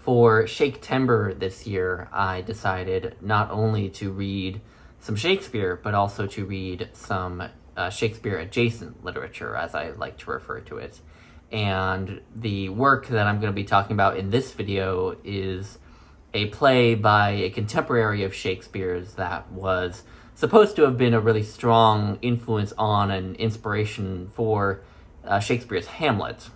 For Shakespeare this year, I decided not only to read some Shakespeare, but also to read some Shakespeare-adjacent literature, as I like to refer to it. And the work that I'm going to be talking about in this video is a play by a contemporary of Shakespeare's that was supposed to have been a really strong influence on and inspiration for Shakespeare's Hamlet.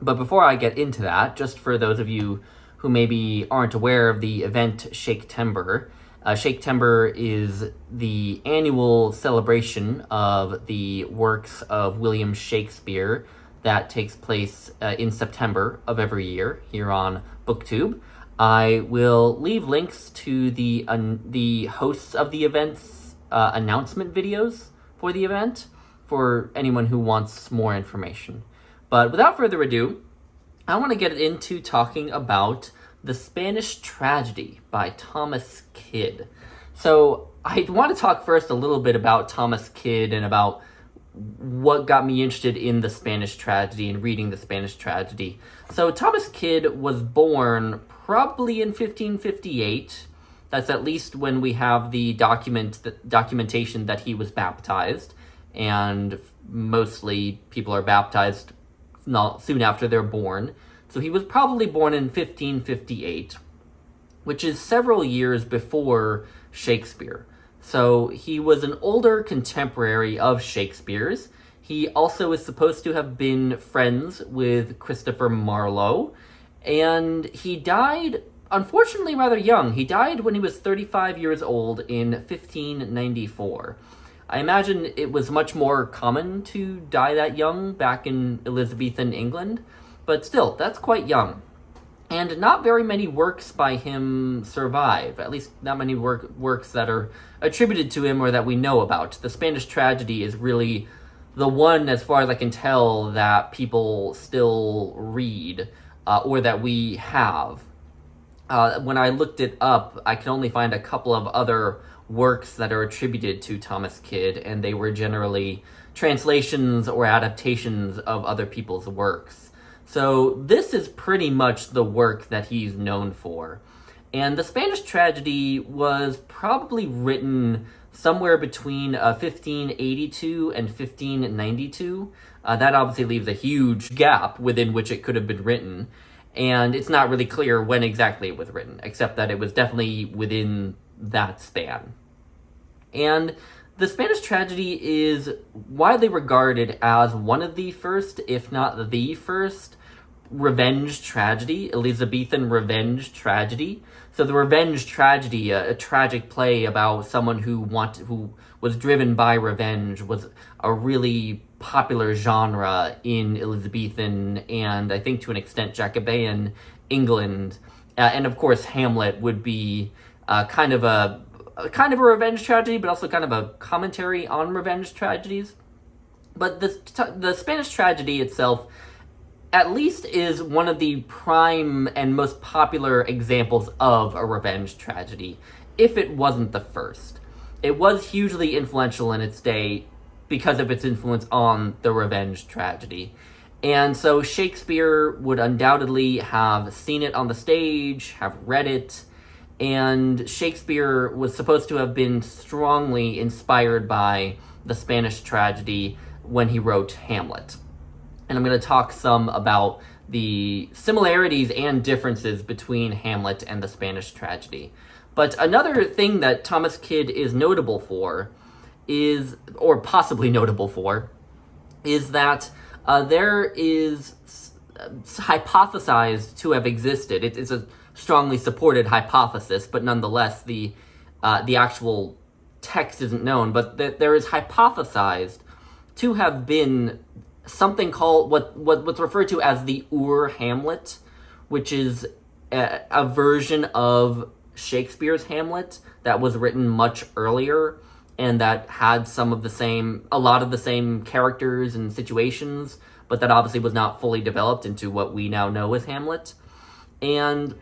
But before I get into that, just for those of you who maybe aren't aware of the event Shakespeare, Shakespeare is the annual celebration of the works of William Shakespeare that takes place in September of every year here on BookTube. I will leave links to the hosts of the event's announcement videos for the event for anyone who wants more information. But without further ado, I want to get into talking about The Spanish Tragedy by Thomas Kyd. So I want to talk first a little bit about Thomas Kyd and about what got me interested in the Spanish tragedy and reading the Spanish tragedy. So Thomas Kyd was born probably in 1558. That's at least when we have the documentation that he was baptized. And mostly people are baptized not soon after they're born. So he was probably born in 1558, which is several years before Shakespeare. So he was an older contemporary of Shakespeare's. He also is supposed to have been friends with Christopher Marlowe, and he died, unfortunately, rather young. He died when he was 35 years old in 1594. I imagine it was much more common to die that young back in Elizabethan England, but still, that's quite young. And not very many works by him survive, at least not many works that are attributed to him or that we know about. The Spanish tragedy is really the one, as far as I can tell, that people still read, or that we have. When I looked it up, I could only find a couple of other works that are attributed to Thomas Kyd, and they were generally translations or adaptations of other people's works. So this is pretty much the work that he's known for. And the Spanish tragedy was probably written somewhere between 1582 and 1592. That obviously leaves a huge gap within which it could have been written. And it's not really clear when exactly it was written, except that it was definitely within that span. And the Spanish tragedy is widely regarded as one of the first, if not the first, revenge tragedy, Elizabethan revenge tragedy. So the revenge tragedy, a tragic play about someone who was driven by revenge, was a really popular genre in Elizabethan and I think to an extent Jacobean England. And of course Hamlet would be kind of a revenge tragedy, but also kind of a commentary on revenge tragedies. But the Spanish tragedy itself, at least, is one of the prime and most popular examples of a revenge tragedy, if it wasn't the first. It was hugely influential in its day because of its influence on the revenge tragedy. And so Shakespeare would undoubtedly have seen it on the stage, have read it, and Shakespeare was supposed to have been strongly inspired by the Spanish tragedy when he wrote Hamlet. And I'm going to talk some about the similarities and differences between Hamlet and the Spanish tragedy. But another thing that Thomas Kyd is notable for is, or possibly notable for, is that there is hypothesized to have existed. It's a strongly supported hypothesis, but nonetheless the actual text isn't known, but there is hypothesized to have been something called what's referred to as the Hamlet, which is a version of Shakespeare's Hamlet that was written much earlier and that had a lot of the same characters and situations, but that obviously was not fully developed into what we now know as Hamlet. And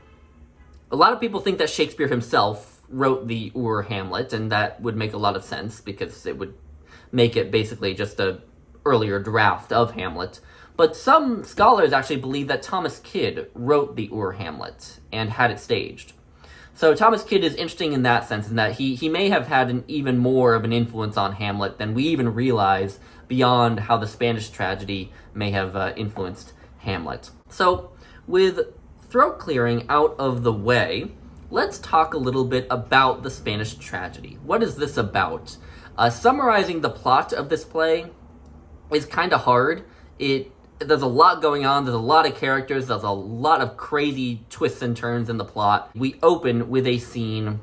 a lot of people think that Shakespeare himself wrote the Hamlet, and that would make a lot of sense because it would make it basically just a earlier draft of Hamlet. But some scholars actually believe that Thomas Kyd wrote the Hamlet and had it staged. So Thomas Kyd is interesting in that sense, in that he may have had even more of an influence on Hamlet than we even realize, beyond how the Spanish tragedy may have influenced Hamlet. So with throat clearing out of the way, let's talk a little bit about the Spanish tragedy. What is this about? Summarizing the plot of this play is kind of hard. There's a lot going on, there's a lot of characters, there's a lot of crazy twists and turns in the plot. We open with a scene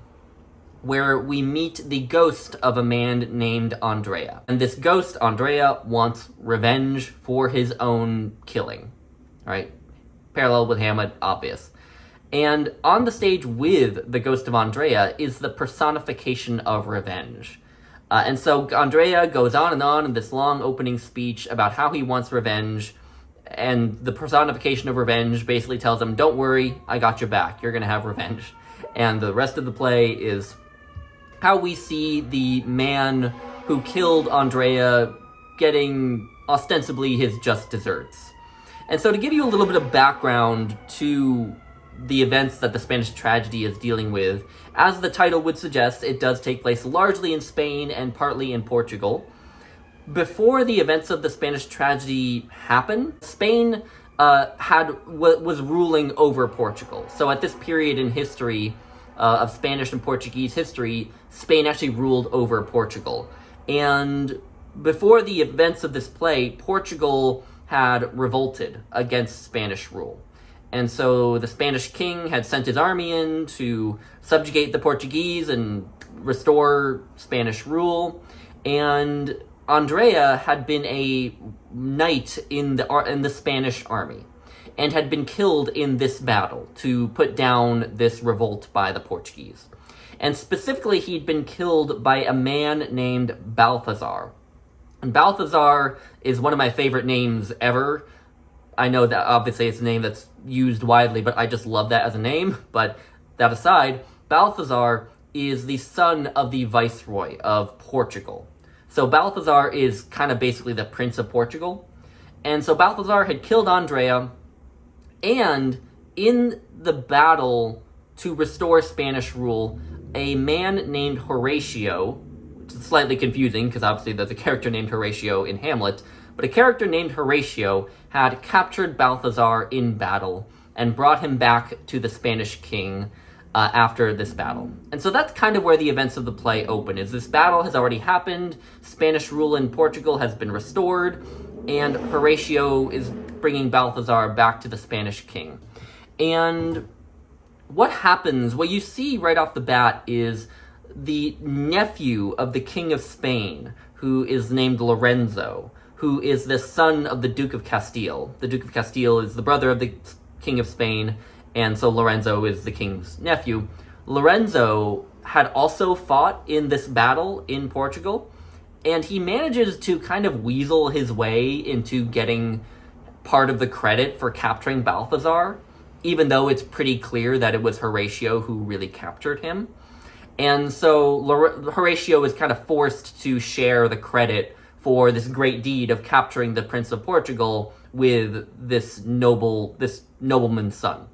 where we meet the ghost of a man named Andrea. And this ghost, Andrea, wants revenge for his own killing. Right? Parallel with Hamlet, obvious. And on the stage with the ghost of Andrea is the personification of revenge. And so Andrea goes on in this long opening speech about how he wants revenge, and the personification of revenge basically tells him, don't worry, I got your back, you're gonna have revenge. And the rest of the play is how we see the man who killed Andrea getting ostensibly his just desserts. And so to give you a little bit of background to the events that the Spanish tragedy is dealing with, as the title would suggest, it does take place largely in Spain and partly in Portugal. Before the events of the Spanish tragedy happen, Spain was ruling over Portugal. So at this period in history of Spanish and Portuguese history, Spain actually ruled over Portugal. And before the events of this play, Portugal had revolted against Spanish rule. And so the Spanish king had sent his army in to subjugate the Portuguese and restore Spanish rule. And Andrea had been a knight in the Spanish army and had been killed in this battle to put down this revolt by the Portuguese. And specifically, he'd been killed by a man named Balthazar. And Balthazar is one of my favorite names ever. I know that obviously it's a name that's used widely, but I just love that as a name. But that aside, Balthazar is the son of the Viceroy of Portugal. So Balthazar is kind of basically the Prince of Portugal. And so Balthazar had killed Andrea, and in the battle to restore Spanish rule, a man named Horatio, which is slightly confusing because obviously there's a character named Horatio in Hamlet, but a character named Horatio had captured Balthazar in battle and brought him back to the Spanish king after this battle. And so that's kind of where the events of the play open, is this battle has already happened, Spanish rule in Portugal has been restored, and Horatio is bringing Balthazar back to the Spanish king. And what happens, what you see right off the bat is the nephew of the King of Spain, who is named Lorenzo, who is the son of the Duke of Castile. The Duke of Castile is the brother of the King of Spain, and so Lorenzo is the king's nephew. Lorenzo had also fought in this battle in Portugal, and he manages to kind of weasel his way into getting part of the credit for capturing Balthazar, even though it's pretty clear that it was Horatio who really captured him. And so Horatio is kind of forced to share the credit for this great deed of capturing the Prince of Portugal with this nobleman's son.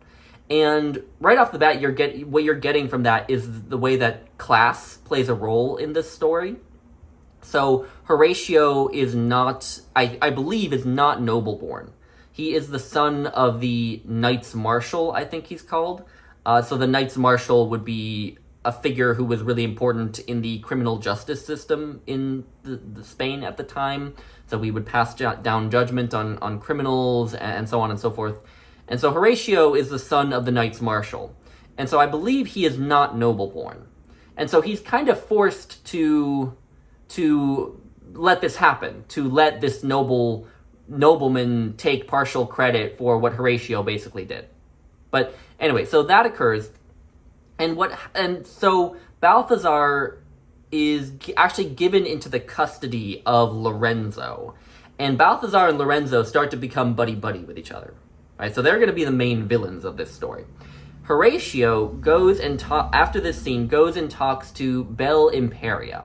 And right off the bat, what you're getting from that is the way that class plays a role in this story. So Horatio is not, I believe, is not noble-born. He is the son of the Knights Marshal, I think he's called. So the Knights Marshal would be a figure who was really important in the criminal justice system in the Spain at the time. So we would pass down judgment on criminals and so on and so forth. And so Horatio is the son of the Knights Marshal. And so I believe he is not noble-born. And so he's kind of forced to let this happen, to let this nobleman take partial credit for what Horatio basically did. But anyway, so that occurs. And so Balthazar is actually given into the custody of Lorenzo. And Balthazar and Lorenzo start to become buddy-buddy with each other. Right? So they're going to be the main villains of this story. Horatio goes and after this scene, goes and talks to Belle Imperia.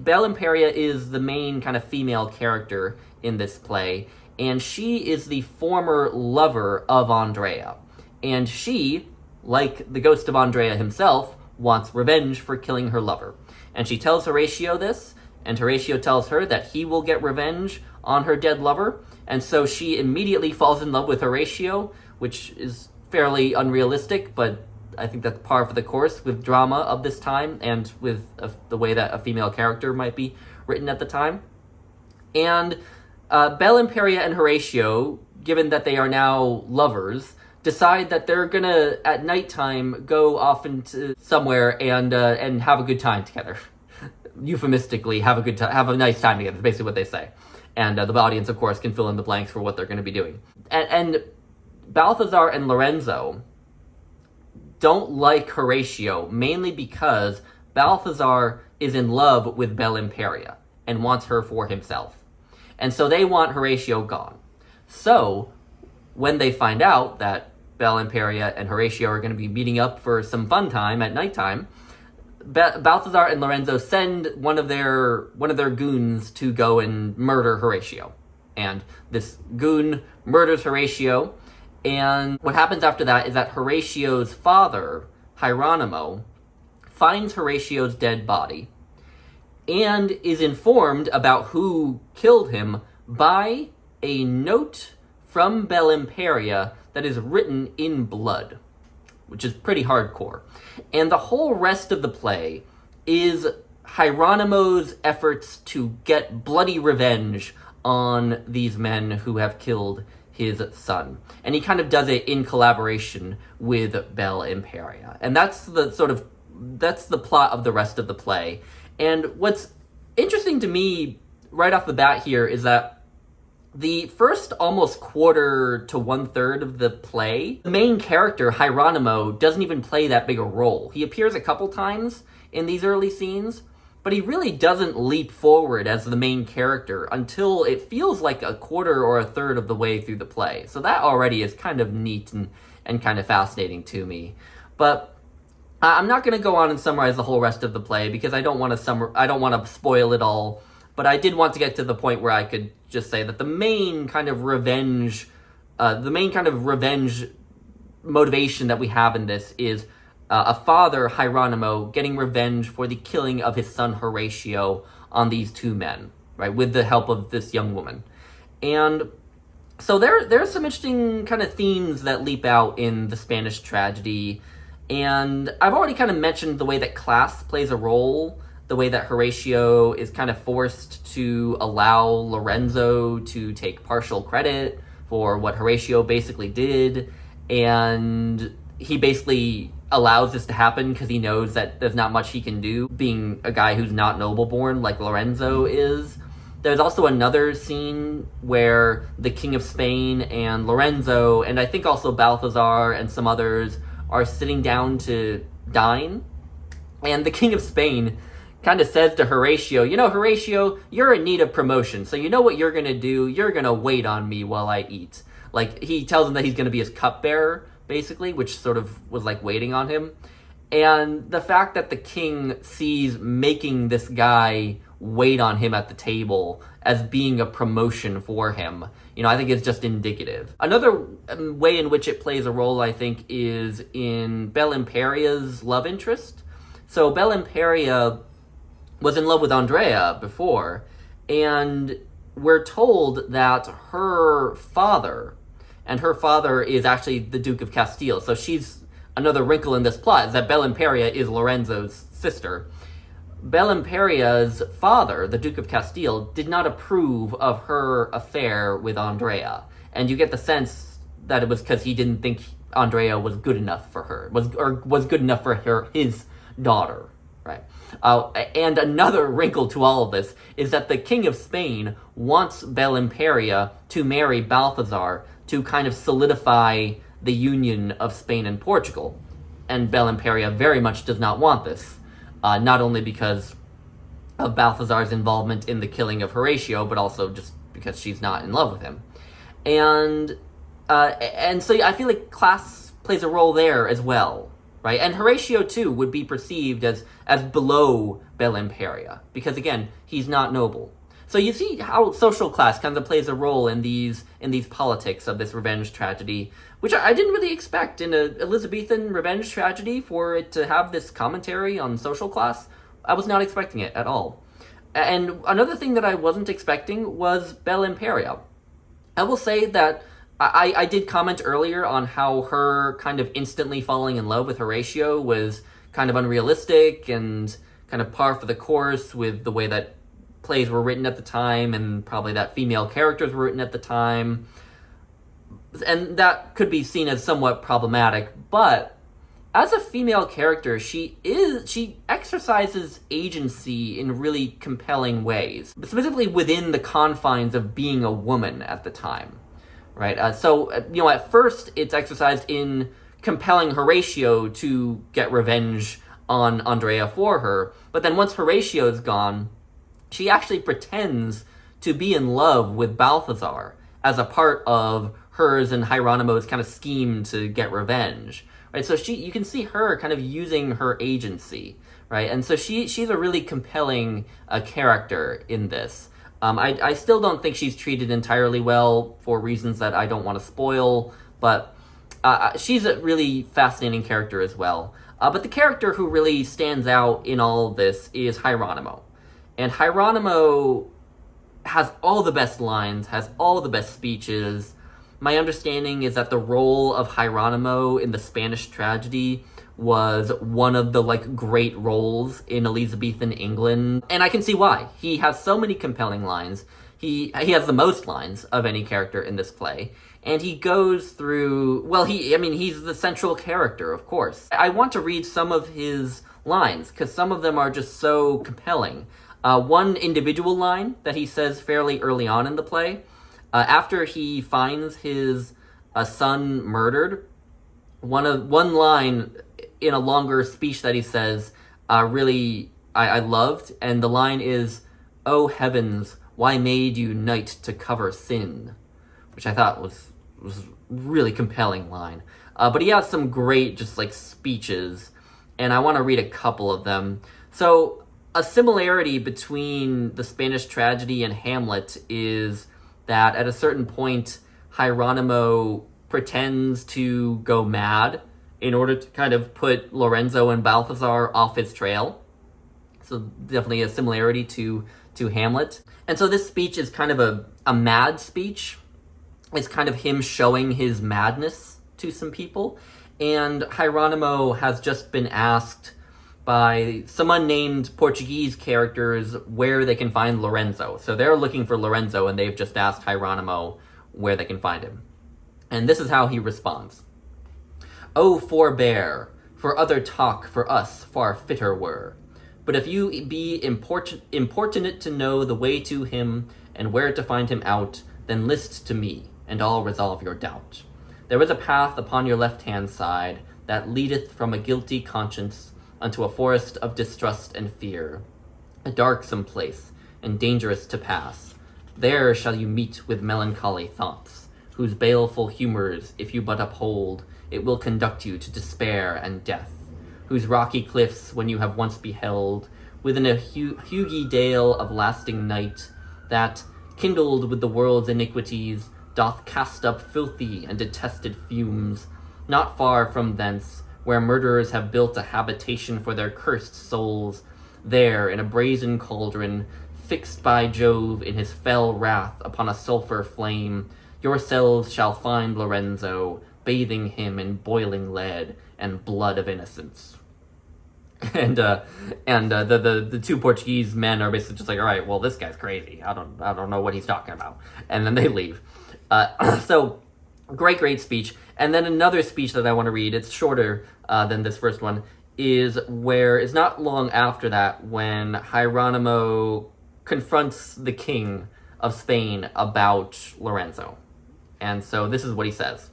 Belle Imperia is the main kind of female character in this play, and she is the former lover of Andrea. And she, like the ghost of Andrea himself, wants revenge for killing her lover. And she tells Horatio this, and Horatio tells her that he will get revenge on her dead lover, and so she immediately falls in love with Horatio, which is fairly unrealistic, but I think that's par for the course with drama of this time and with the way that a female character might be written at the time. And Belimperia and Horatio, given that they are now lovers, decide that they're gonna, at nighttime, go off into somewhere and have a good time together. Euphemistically, have a nice time together, is basically what they say. And the audience, of course, can fill in the blanks for what they're going to be doing. And Balthazar and Lorenzo don't like Horatio, mainly because Balthazar is in love with Belimperia and wants her for himself. And so they want Horatio gone. So, when they find out that Belimperia and Horatio are going to be meeting up for some fun time at nighttime, Balthazar and Lorenzo send one of their goons to go and murder Horatio. And this goon murders Horatio, and what happens after that is that Horatio's father, Hieronymo, finds Horatio's dead body and is informed about who killed him by a note from Belimperia that is written in blood, which is pretty hardcore. And the whole rest of the play is Hieronymo's efforts to get bloody revenge on these men who have killed his son. And he kind of does it in collaboration with Belimperia. And that's the plot of the rest of the play. And what's interesting to me right off the bat here is that the first almost quarter to 1/3 of the play, the main character, Hieronymo, doesn't even play that big a role. He appears a couple times in these early scenes, but he really doesn't leap forward as the main character until it feels like a quarter or a third of the way through the play. So that already is kind of neat and kind of fascinating to me. But I'm not going to go on and summarize the whole rest of the play because I don't want to spoil it all. But I did want to get to the point where I could just say that the main kind of revenge motivation that we have in this is a father, Hieronymo, getting revenge for the killing of his son Horatio on these two men, right, with the help of this young woman. And so there's some interesting kind of themes that leap out in the Spanish tragedy. And I've already kind of mentioned the way that class plays a role, the way that Horatio is kind of forced to allow Lorenzo to take partial credit for what Horatio basically did, and he basically allows this to happen because he knows that there's not much he can do, being a guy who's not noble-born like Lorenzo is. There's also another scene where the King of Spain and Lorenzo, and I think also Balthazar and some others, are sitting down to dine, and the King of Spain kind of says to Horatio, Horatio, you're in need of promotion, so you know what you're going to do? You're going to wait on me while I eat. Like, he tells him that he's going to be his cupbearer, basically, which sort of was like waiting on him. And the fact that the king sees making this guy wait on him at the table as being a promotion for him, I think is just indicative. Another way in which it plays a role, I think, is in Belimperia's love interest. So Belimperia was in love with Andrea before, and we're told that her father is actually the Duke of Castile. So she's another wrinkle in this plot, is that Belimperia is Lorenzo's sister. Belimperia's father, the Duke of Castile, did not approve of her affair with Andrea. And you get the sense that it was because he didn't think Andrea was good enough for her, was good enough for his daughter, right? And another wrinkle to all of this is that the King of Spain wants Belimperia to marry Balthazar to kind of solidify the union of Spain and Portugal. And Belimperia very much does not want this. Not only because of Balthazar's involvement in the killing of Horatio, but also just because she's not in love with him. And so I feel like class plays a role there as well, right? And Horatio, too, would be perceived as below Belimperia, because, again, he's not noble. So you see how social class kind of plays a role in these politics of this revenge tragedy, which I didn't really expect in a Elizabethan revenge tragedy for it to have this commentary on social class. I was not expecting it at all. And another thing that I wasn't expecting was Belle Imperia. I will say that I did comment earlier on how her kind of instantly falling in love with Horatio was kind of unrealistic and kind of par for the course with the way that plays were written at the time and probably that female characters were written at the time. And that could be seen as somewhat problematic, but as a female character, she exercises agency in really compelling ways, specifically within the confines of being a woman at the time, right? So at first it's exercised in compelling Horatio to get revenge on Andrea for her, but then once Horatio's gone, she actually pretends to be in love with Balthazar as a part of hers and Hieronymo's kind of scheme to get revenge, right? So you can see her kind of using her agency, right? And so she's a really compelling character in this. I still don't think she's treated entirely well for reasons that I don't want to spoil, but she's a really fascinating character as well. But the character who really stands out in all of this is Hieronymo. And Hieronymo has all the best lines, has all the best speeches. My understanding is that the role of Hieronymo in the Spanish tragedy was one of the great roles in Elizabethan England, and I can see why. He has so many compelling lines. He has the most lines of any character in this play, and he goes through. Well, he's the central character, of course. I want to read some of his lines because some of them are just so compelling. One individual line that he says fairly early on in the play, after he finds his son murdered, one line in a longer speech that he says, really I loved, and the line is, "Oh heavens, why made you knight to cover sin?" Which I thought was really compelling line. But he has some great speeches, and I want to read a couple of them. So a similarity between the Spanish tragedy and Hamlet is that at a certain point, Hieronymo pretends to go mad in order to kind of put Lorenzo and Balthazar off his trail. So definitely a similarity to Hamlet. And so this speech is kind of a mad speech. It's kind of him showing his madness to some people. And Hieronymo has just been asked by some unnamed Portuguese characters where they can find Lorenzo. So they're looking for Lorenzo, and they've just asked Hieronymo where they can find him. And this is how he responds. "Oh, forbear, for other talk for us far fitter were. But if you be importunate to know the way to him, and where to find him out, then list to me, and I'll resolve your doubt. There is a path upon your left-hand side, that leadeth from a guilty conscience unto a forest of distrust and fear, a darksome place, and dangerous to pass. There shall you meet with melancholy thoughts, whose baleful humours, if you but uphold, it will conduct you to despair and death, whose rocky cliffs, when you have once beheld, within a hugy dale of lasting night, that, kindled with the world's iniquities, doth cast up filthy and detested fumes, not far from thence, where murderers have built a habitation for their cursed souls, there, in a brazen cauldron, fixed by Jove in his fell wrath upon a sulphur flame, yourselves shall find Lorenzo, bathing him in boiling lead and blood of innocence." And the two Portuguese men are basically just like, all right, well, this guy's crazy. I don't know what he's talking about. And then they leave. So great speech. And then another speech that I want to read, it's shorter than this first one, is where it's not long after that when Hieronymo confronts the king of Spain about Lorenzo. And so this is what he says.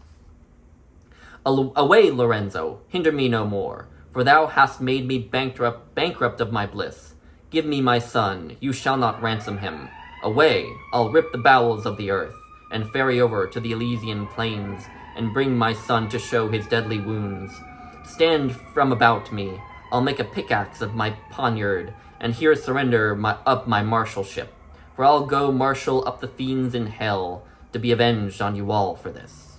"Away, Lorenzo, hinder me no more, for thou hast made me bankrupt of my bliss. Give me my son, you shall not ransom him. Away, I'll rip the bowels of the earth, and ferry over to the Elysian plains, and bring my son to show his deadly wounds. Stand from about me, I'll make a pickaxe of my poniard, and here surrender up my marshalship. for I'll go marshal up the fiends in hell to be avenged on you all for this.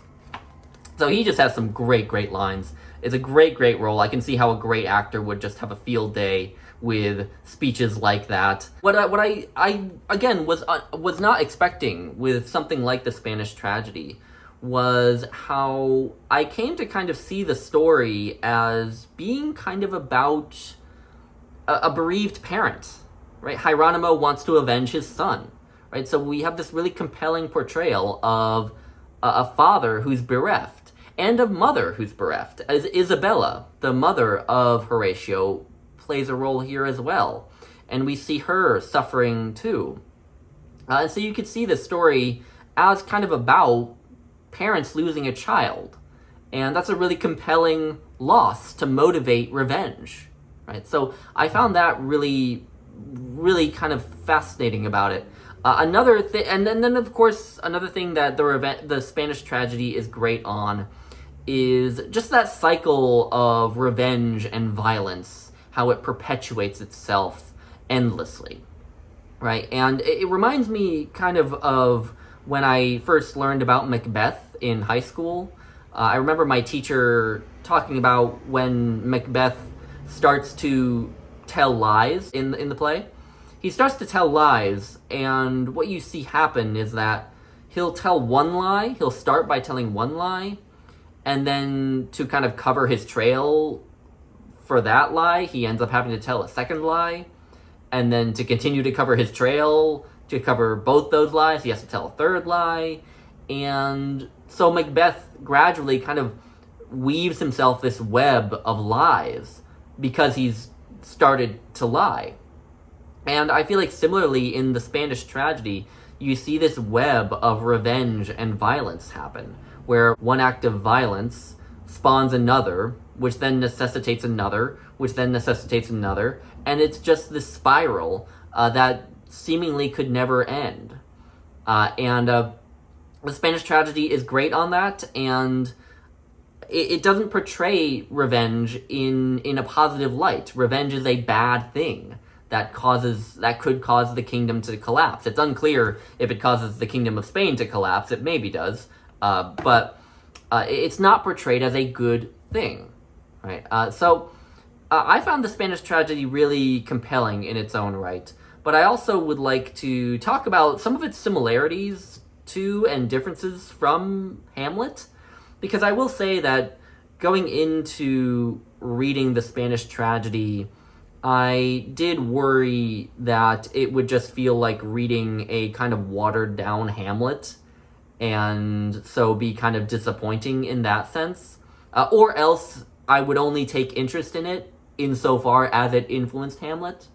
So he just has some great lines. It's a great role. I can see how a great actor would just have a field day with speeches like that. What I again was not expecting with something like the Spanish tragedy was how I came to kind of see the story as being kind of about a bereaved parent, right? Hieronymo wants to avenge his son, right? So we have this really compelling portrayal of a father who's bereft and a mother who's bereft. As Isabella, the mother of Horatio, plays a role here as well, and we see her suffering too. And so you could see the story as kind of about parents losing a child, and that's a really compelling loss to motivate revenge, right? So I found that really kind of fascinating about it. Another thing, and then of course another thing that the Spanish tragedy is great on is just that cycle of revenge and violence, how it perpetuates itself endlessly, right? And it reminds me kind of when I first learned about Macbeth in high school. I remember my teacher talking about when Macbeth starts to tell lies in the play. He starts to tell lies, and what you see happen is that he'll tell one lie, he'll start by telling one lie, and then to kind of cover his trail for that lie, he ends up having to tell a second lie, and then to continue to cover his trail, to cover both those lies, he has to tell a third lie, and so Macbeth gradually kind of weaves himself this web of lies because he's started to lie. And I feel like similarly in the Spanish tragedy, you see this web of revenge and violence happen, where one act of violence spawns another, which then necessitates another, which then necessitates another, and it's just this spiral that seemingly could never end. And the Spanish tragedy is great on that, and it doesn't portray revenge in a positive light. Revenge is a bad thing that could cause the kingdom to collapse. It's unclear if it causes the kingdom of Spain to collapse. It maybe does, but it's not portrayed as a good thing, right? So I found the Spanish tragedy really compelling in its own right, but I also would like to talk about some of its similarities to and differences from Hamlet, because I will say that going into reading the Spanish tragedy, I did worry that it would just feel like reading a kind of watered down Hamlet, and so be kind of disappointing in that sense. Or else I would only take interest in it insofar as it influenced Hamlet.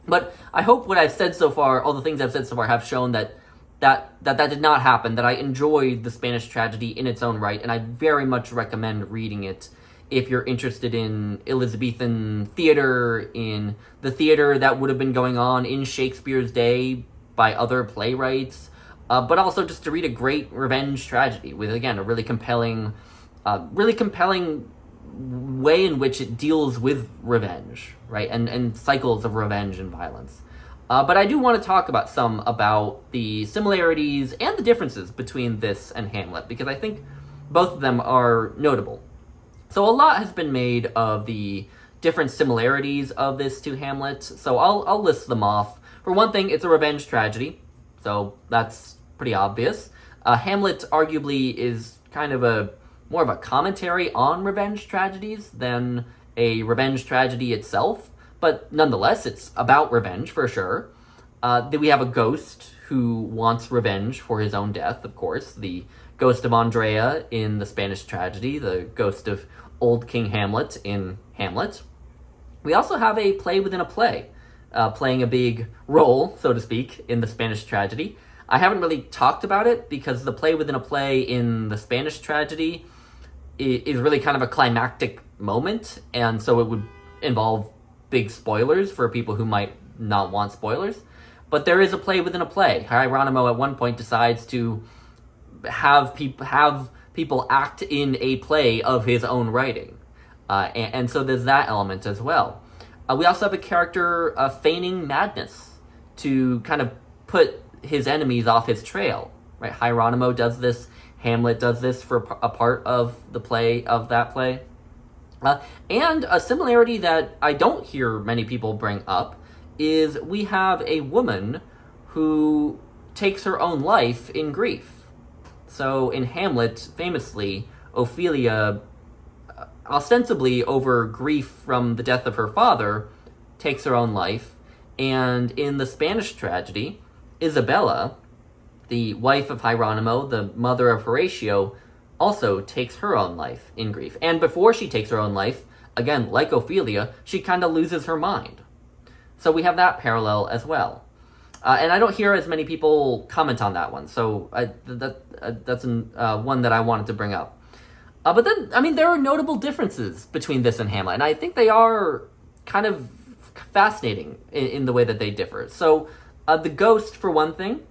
But I hope what I've said so far, all the things I've said so far, have shown that did not happen, that I enjoyed the Spanish tragedy in its own right, and I very much recommend reading it if you're interested in Elizabethan theater, in the theater that would have been going on in Shakespeare's day by other playwrights, but also just to read a great revenge tragedy with, again, a really compelling way in which it deals with revenge, right, and cycles of revenge and violence. But I do want to talk about the similarities and the differences between this and Hamlet, because I think both of them are notable. So a lot has been made of the different similarities of this to Hamlet, so I'll list them off. For one thing, it's a revenge tragedy, so that's pretty obvious. Hamlet arguably is kind of more of a commentary on revenge tragedies than a revenge tragedy itself, but nonetheless, it's about revenge for sure. Then we have a ghost who wants revenge for his own death, of course. The ghost of Andrea in the Spanish tragedy, the ghost of old King Hamlet in Hamlet. We also have a play within a play, playing a big role, so to speak, in the Spanish tragedy. I haven't really talked about it because the play within a play in the Spanish tragedy is really kind of a climactic moment, and so it would involve big spoilers for people who might not want spoilers. But there is a play within a play. Hieronymo at one point decides to have people act in a play of his own writing. And so there's that element as well. We also have a character feigning madness to kind of put his enemies off his trail, right? Hieronymo does this, Hamlet does this for a part of the play, of that play. And a similarity that I don't hear many people bring up is we have a woman who takes her own life in grief. So in Hamlet, famously, Ophelia, ostensibly over grief from the death of her father, takes her own life. And in the Spanish tragedy, Isabella, the wife of Hieronymo, the mother of Horatio, also takes her own life in grief. And before she takes her own life, again, like Ophelia, she kind of loses her mind. So we have that parallel as well. And I don't hear as many people comment on that one, so that's one that I wanted to bring up. But then, I mean, there are notable differences between this and Hamlet, and I think they are kind of fascinating in the way that they differ. So the ghost, for one thing,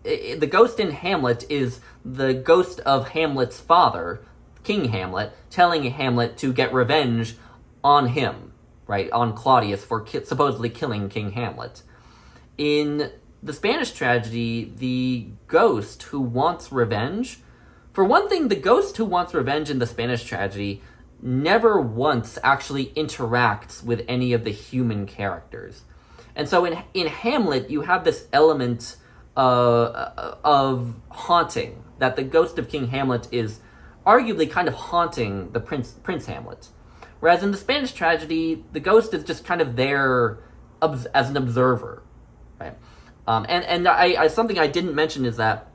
the ghost in Hamlet is the ghost of Hamlet's father, King Hamlet, telling Hamlet to get revenge on him, right, on Claudius for supposedly killing King Hamlet. In the Spanish tragedy, the ghost who wants revenge, for one thing, the ghost who wants revenge in the Spanish tragedy never once actually interacts with any of the human characters. And so in Hamlet, you have this element of haunting, that the ghost of King Hamlet is arguably kind of haunting the Prince Hamlet. Whereas in the Spanish tragedy, the ghost is just kind of there as an observer, right? And I something I didn't mention is that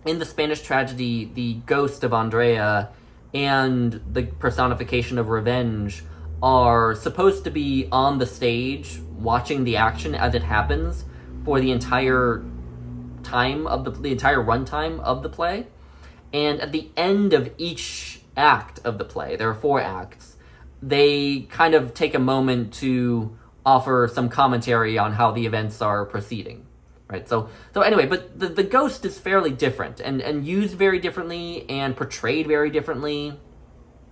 in the Spanish tragedy, the ghost of Andrea and the personification of revenge are supposed to be on the stage watching the action as it happens for the entire time of the entire runtime of the play. And at the end of each act of the play, there are 4 acts, they kind of take a moment to offer some commentary on how the events are proceeding, right? So anyway, but the ghost is fairly different and used very differently and portrayed very differently.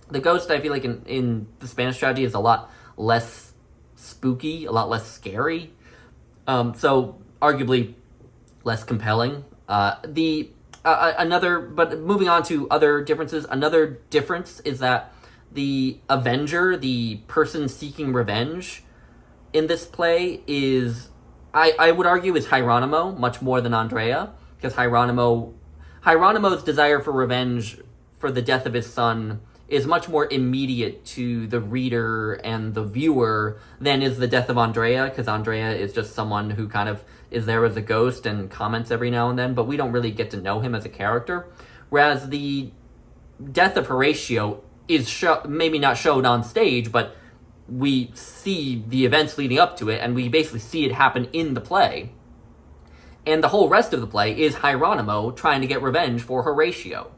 The ghost, I feel like in the Spanish tragedy, is a lot less spooky, a lot less scary. So arguably less compelling. But moving on to other differences, another difference is that the avenger, the person seeking revenge in this play is, I would argue, is Hieronymo much more than Andrea, because Hieronymo's desire for revenge for the death of his son is much more immediate to the reader and the viewer than is the death of Andrea, because Andrea is just someone who kind of is there as a ghost and comments every now and then, but we don't really get to know him as a character. Whereas the death of Horatio is maybe not shown on stage, but we see the events leading up to it, and we basically see it happen in the play. And the whole rest of the play is Hieronymo trying to get revenge for Horatio.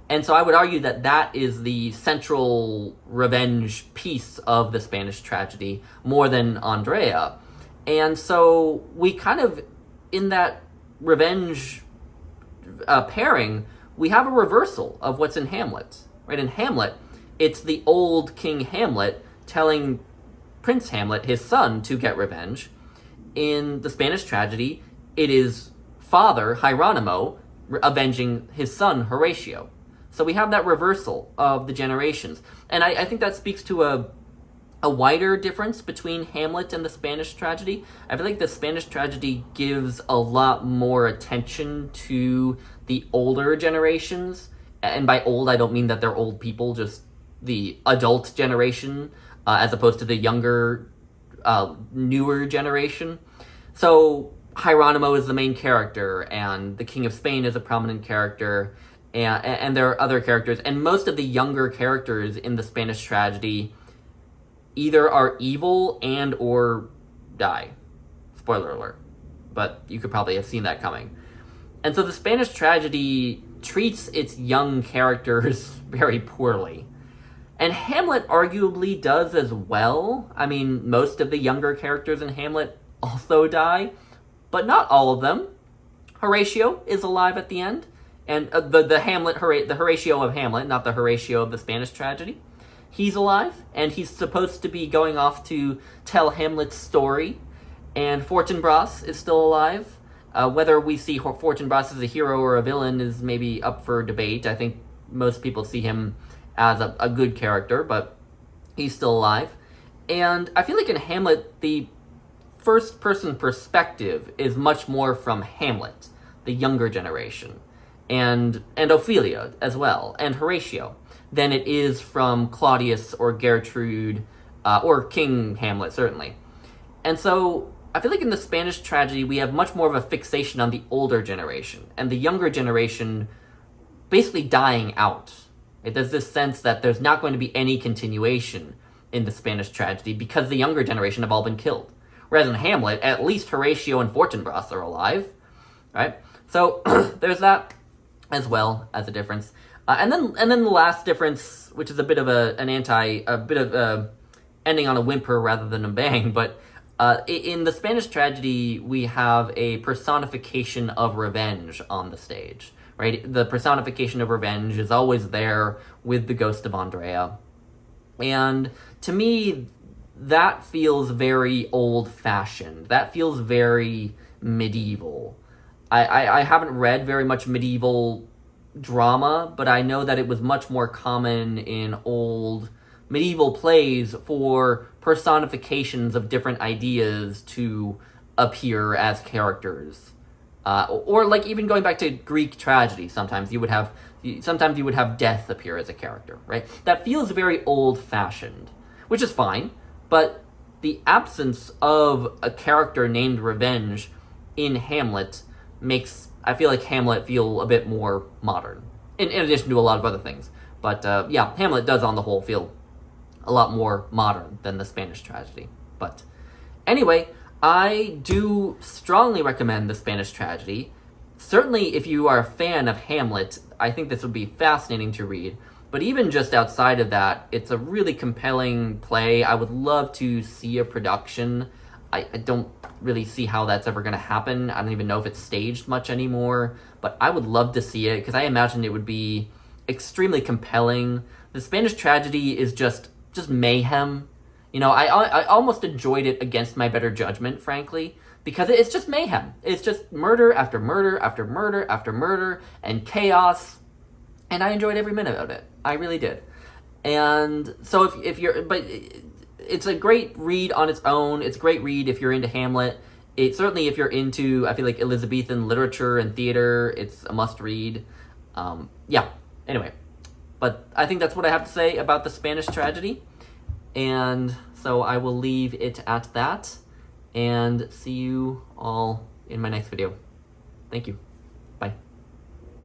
And so I would argue that that is the central revenge piece of the Spanish tragedy more than Andrea. And so we kind of, in that revenge pairing, we have a reversal of what's in Hamlet. Right? In Hamlet, it's the old King Hamlet telling Prince Hamlet, his son, to get revenge. In the Spanish tragedy, it is father, Hieronymo, avenging his son, Horatio. So we have that reversal of the generations. And I think that speaks to a wider difference between Hamlet and the Spanish tragedy. I feel like the Spanish tragedy gives a lot more attention to the older generations. And by old, I don't mean that they're old people, just the adult generation, as opposed to the younger, newer generation. So Hieronymo is the main character, and the King of Spain is a prominent character, and there are other characters, and most of the younger characters in the Spanish tragedy either are evil and or die. Spoiler alert. But you could probably have seen that coming. And so the Spanish tragedy treats its young characters very poorly. And Hamlet arguably does as well. I mean, most of the younger characters in Hamlet also die, but not all of them. Horatio is alive at the end. And the Horatio of Hamlet, not the Horatio of the Spanish tragedy. He's alive, and he's supposed to be going off to tell Hamlet's story. And Fortinbras is still alive. Whether we see Fortinbras as a hero or a villain is maybe up for debate. I think most people see him as a good character, but he's still alive. And I feel like in Hamlet, the first-person perspective is much more from Hamlet, the younger generation, and Ophelia as well, and Horatio, than it is from Claudius or Gertrude, or King Hamlet, certainly. And so I feel like in the Spanish tragedy, we have much more of a fixation on the older generation, and the younger generation basically dying out. There's this sense that there's not going to be any continuation in the Spanish tragedy because the younger generation have all been killed. Whereas in Hamlet, at least Horatio and Fortinbras are alive, right? So there's that as well as a difference. And then the last difference, which is a bit of ending on a whimper rather than a bang, but in the Spanish tragedy, we have a personification of revenge on the stage, right? The personification of revenge is always there with the ghost of Andrea. And to me, that feels very old-fashioned. That feels very medieval. I haven't read very much medieval drama, but I know that it was much more common in old medieval plays for personifications of different ideas to appear as characters. Or like even going back to Greek tragedy, sometimes you would have death appear as a character, right? That feels very old-fashioned, which is fine, but the absence of a character named Revenge in Hamlet makes, I feel like, Hamlet feel a bit more modern, in addition to a lot of other things. But yeah, Hamlet does on the whole feel a lot more modern than the Spanish tragedy. But anyway, I do strongly recommend the Spanish tragedy. Certainly, if you are a fan of Hamlet, I think this would be fascinating to read. But even just outside of that, it's a really compelling play. I would love to see a production. I don't really see how that's ever going to happen. I don't even know if it's staged much anymore. But I would love to see it, because I imagine it would be extremely compelling. The Spanish tragedy is just mayhem. You know, I almost enjoyed it against my better judgment, frankly, because it's just mayhem. It's just murder after murder after murder after murder and chaos, and I enjoyed every minute of it. I really did. And so if you're, but it's a great read on its own. It's a great read if you're into Hamlet. It certainly, if you're into, I feel like, Elizabethan literature and theater, it's a must read. Yeah. Anyway, but I think that's what I have to say about the Spanish tragedy. And so I will leave it at that, and see you all in my next video. Thank you.